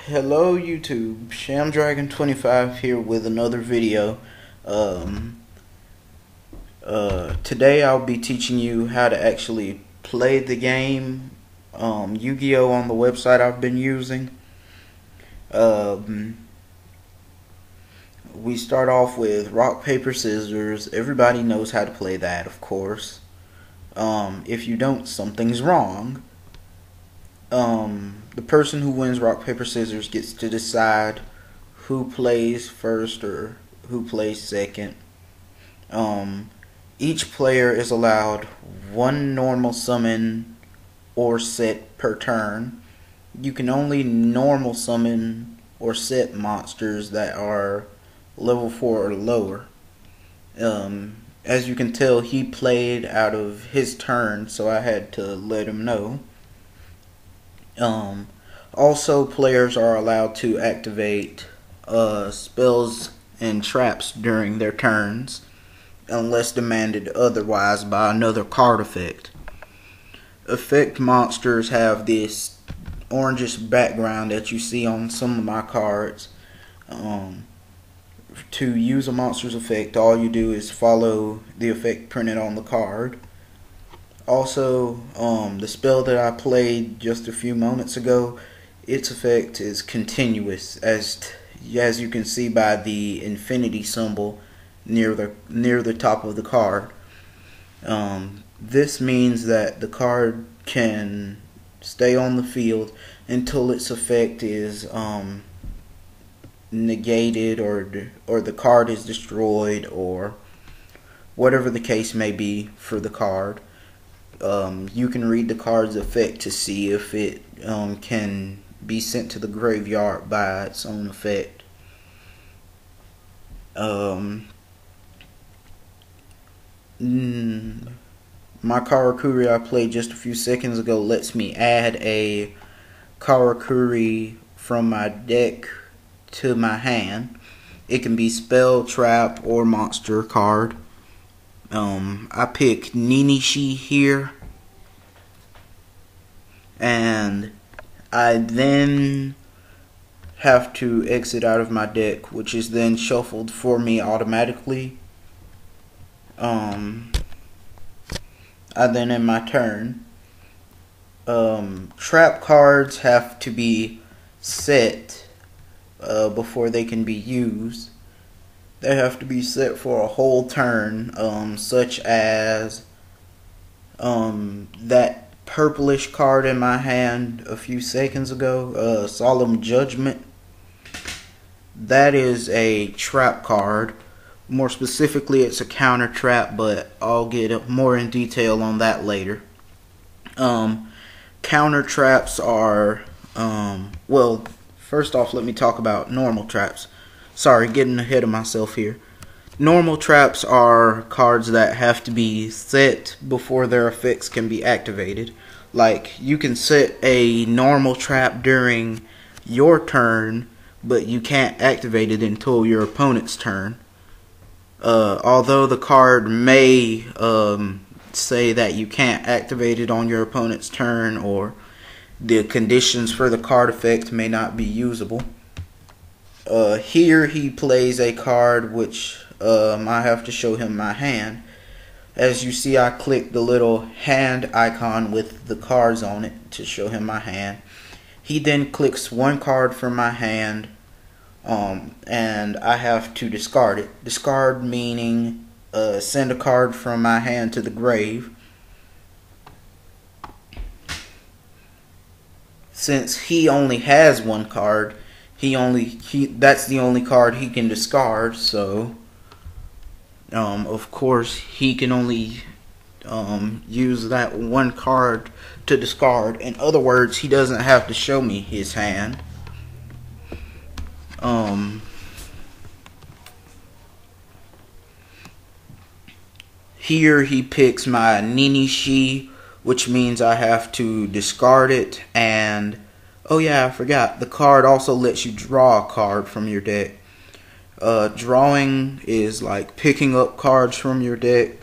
Hello YouTube, ShamDragon25 here with another video. Today I'll be teaching you how to actually play the game Yu-Gi-Oh! On the website I've been using. We start off with rock, paper, scissors. Everybody knows how to play that, of course. If you don't, something's wrong. The person who wins rock, paper, scissors gets to decide who plays first or who plays second. Each player is allowed one normal summon or set per turn. You can only normal summon or set monsters that are level 4 or lower. As you can tell, he played out of his turn, so I had to let him know. Also, players are allowed to activate spells and traps during their turns, unless demanded otherwise by another card effect. Effect monsters have this orangish background that you see on some of my cards. To use a monster's effect, all you do is follow the effect printed on the card. Also, the spell that I played just a few moments ago, its effect is continuous, as you can see by the infinity symbol near the top of the card. This means that the card can stay on the field until its effect is negated, or the card is destroyed, or whatever the case may be for the card. You can read the card's effect to see if it can be sent to the graveyard by its own effect. My Karakuri I played just a few seconds ago lets me add a Karakuri from my deck to my hand. It can be spell, trap, or monster card. I pick Ninishi here, and I then have to exit out of my deck, which is then shuffled for me automatically. I then end my turn. Trap cards have to be set before they can be used. They have to be set for a whole turn, such as that purplish card in my hand a few seconds ago, Solemn Judgment. That is a trap card. More specifically, it's a counter trap, but I'll get more in detail on that later. Counter traps are, well, first off, let me talk about normal traps. Sorry, getting ahead of myself here. Normal traps are cards that have to be set before their effects can be activated. Like, you can set a normal trap during your turn, but you can't activate it until your opponent's turn. Although the card may say that you can't activate it on your opponent's turn, or the conditions for the card effect may not be usable. Here he plays a card which I have to show him my hand. As you see, I click the little hand icon with the cards on it to show him my hand. He then clicks one card from my hand, and I have to discard it. Discard meaning send a card from my hand to the grave. Since he only has one card, that's the only card he can discard, so of course he can only use that one card to discard. In other words, he doesn't have to show me his hand. Here he picks my Ninishi, which means I have to discard it. And oh yeah, I forgot, the card also lets you draw a card from your deck. Drawing is like picking up cards from your deck.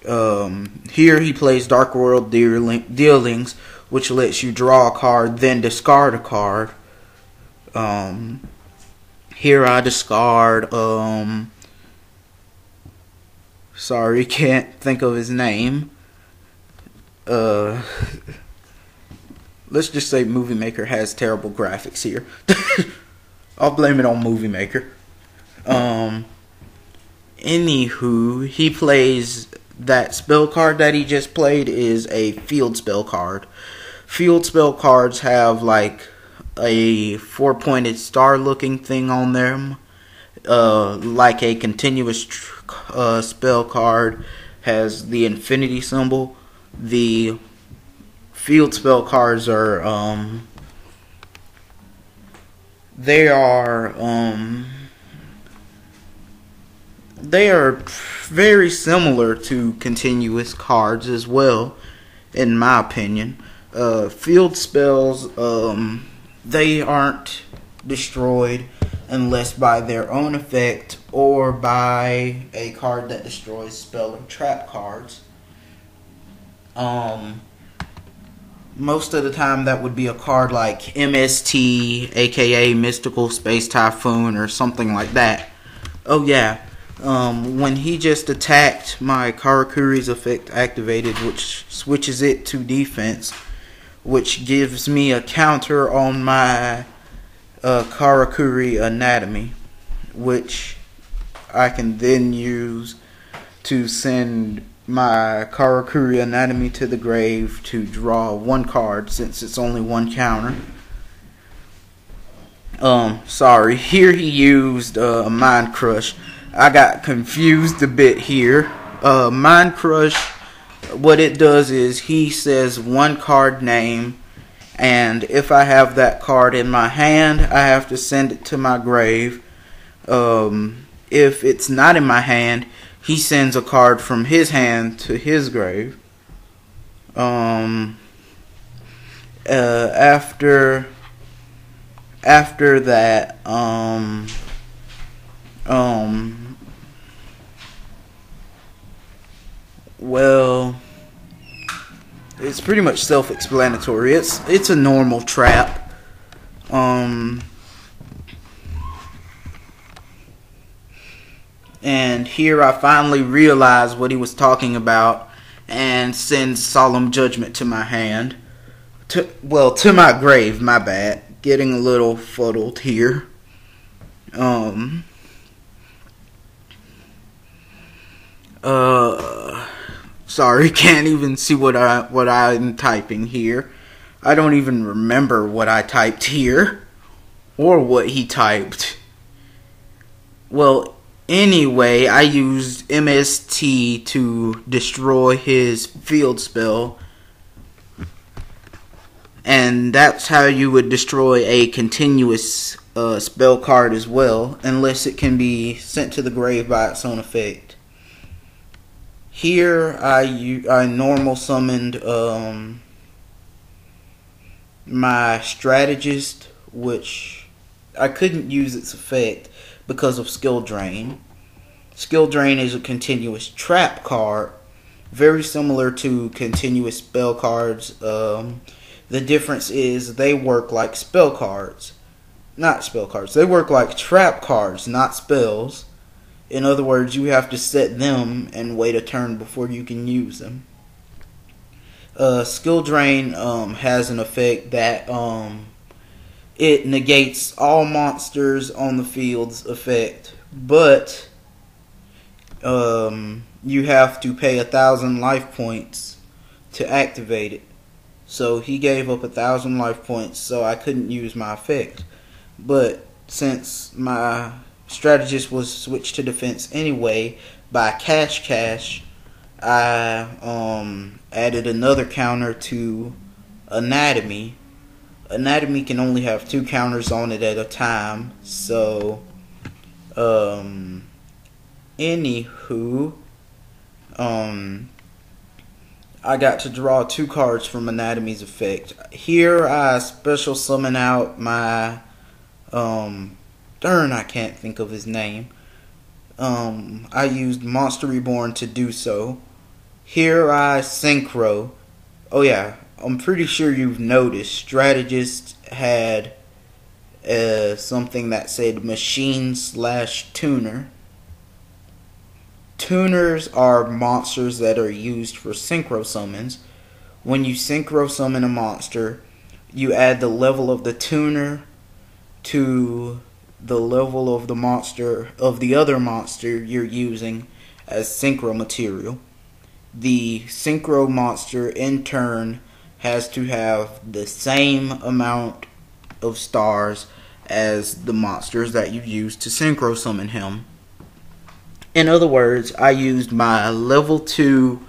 Here he plays Dark World Dealings, which lets you draw a card, then discard a card. Here I discard, sorry, can't think of his name. Let's just say Movie Maker has terrible graphics here. I'll blame it on Movie Maker. Anywho, he plays that spell card that he just played is a field spell card. Field spell cards have like a 4-pointed star looking thing on them. Like a continuous spell card has the infinity symbol. The field spell cards are they are very similar to continuous cards as well, in my opinion. Field spells, they aren't destroyed unless by their own effect or by a card that destroys spell or trap cards. Most of the time that would be a card like MST, aka Mystical Space Typhoon, or something like that. Oh yeah, when he just attacked, my Karakuri's effect activated, which switches it to defense, which gives me a counter on my Karakuri Anatomy, which I can then use to send my Karakuri Anatomy to the grave to draw one card, since it's only one counter. Sorry, here he used Mind Crush. I got confused a bit here. Mind Crush, what it does is he says one card name, and if I have that card in my hand, I have to send it to my grave. If it's not in my hand, he sends a card from his hand to his grave. After that, well, it's pretty much self-explanatory. It's a normal trap. And here I finally realized what he was talking about and send Solemn Judgment to my hand. To my grave, my bad. Getting a little fuddled here. Sorry, can't even see what I'm typing here. I don't even remember what I typed here or what he typed. Well, anyway, I used MST to destroy his field spell, and that's how you would destroy a continuous spell card as well, unless it can be sent to the grave by its own effect. Here I normal summoned my strategist, which I couldn't use its effect because of skill drain. Skill drain is a continuous trap card, very similar to continuous spell cards. The difference is they work like spell cards. Not spell cards. They work like trap cards, not spells. In other words, you have to set them and wait a turn before you can use them. Skill drain has an effect that it negates all monsters on the field's effect, but you have to pay 1,000 life points to activate it. So he gave up 1,000 life points, so I couldn't use my effect. But since my strategist was switched to defense anyway by Cash, I added another counter to Anatomy. Anatomy can only have 2 counters on it at a time, so anywho, I got to draw 2 cards from Anatomy's effect. Here I special summon out my I can't think of his name. I used Monster Reborn to do so. Here I synchro. Oh yeah, I'm pretty sure you've noticed Strategist had something that said machine/tuner. Tuners are monsters that are used for synchro summons. When you synchro summon a monster, you add the level of the tuner to the level of the monster of the other monster you're using as synchro material. The synchro monster in turn has to have the same amount of stars as the monsters that you use to synchro summon him. In other words, I used my level 2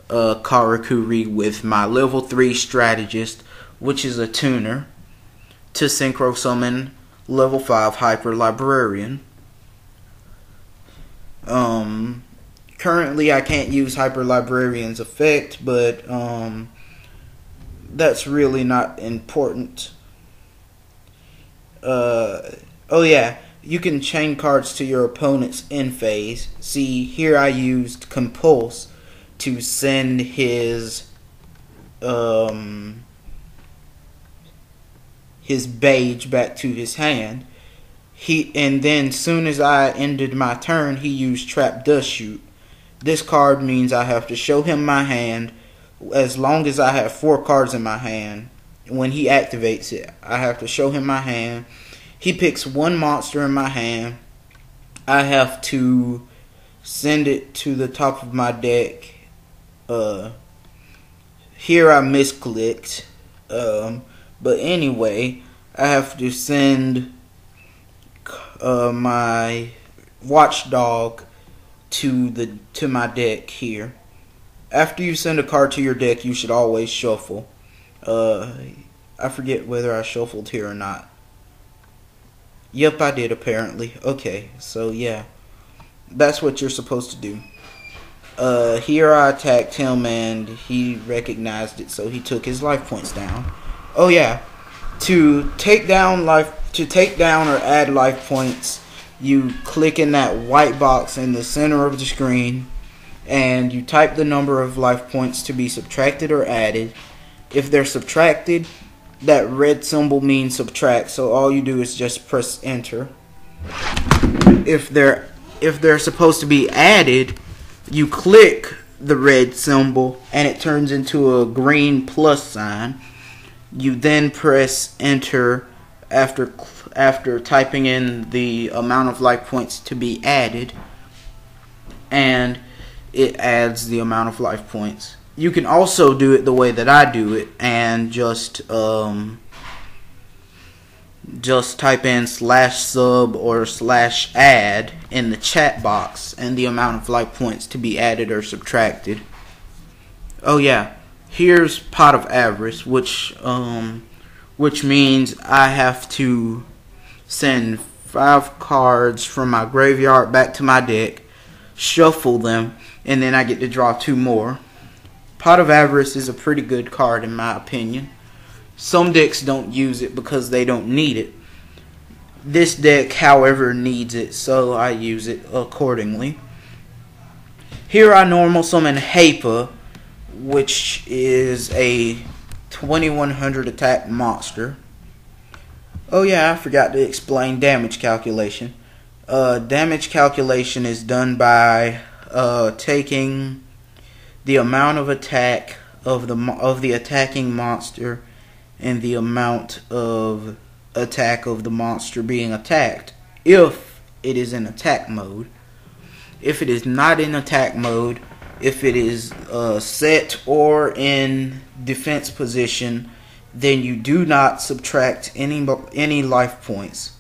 Karakuri with my level 3 Strategist, which is a tuner, to synchro summon level 5 Hyper Librarian. Currently I can't use Hyper Librarian's effect, but that's really not important. Oh yeah, you can chain cards to your opponent's end phase. See, here I used Compulse to send his Beige back to his hand. And then soon as I ended my turn, he used Trap Dust Shoot. This card means I have to show him my hand as long as I have 4 cards in my hand. When he activates it, I have to show him my hand. He picks 1 monster in my hand. I have to send it to the top of my deck. Here I misclicked. But anyway, I have to send my Watchdog to my deck here. After you send a card to your deck, you should always shuffle. I forget whether I shuffled here or not. Yep, I did apparently. Okay, so yeah, that's what you're supposed to do. Here I attacked him and he recognized it, so he took his life points down. Oh yeah, to take down or add life points, you click in that white box in the center of the screen and you type the number of life points to be subtracted or added. If they're subtracted, that red symbol means subtract, so all you do is just press enter. If they're supposed to be added, you click the red symbol and it turns into a green plus sign. You then press enter after typing in the amount of life points to be added, and it adds the amount of life points. You can also do it the way that I do it and just type in /sub or /add in the chat box and the amount of life points to be added or subtracted. Oh yeah, here's Pot of Avarice, which means I have to send 5 cards from my graveyard back to my deck, shuffle them, and then I get to draw 2 more. Pot of Avarice is a pretty good card in my opinion. Some decks don't use it because they don't need it. This deck, however, needs it, so I use it accordingly. Here I normal summon Hapa, which is a 2100 attack monster. Oh yeah, I forgot to explain damage calculation. Damage calculation is done by taking the amount of attack of the attacking monster and the amount of attack of the monster being attacked if it is in attack mode. If it is not in attack mode, if it is set or in defense position, then you do not subtract any life points.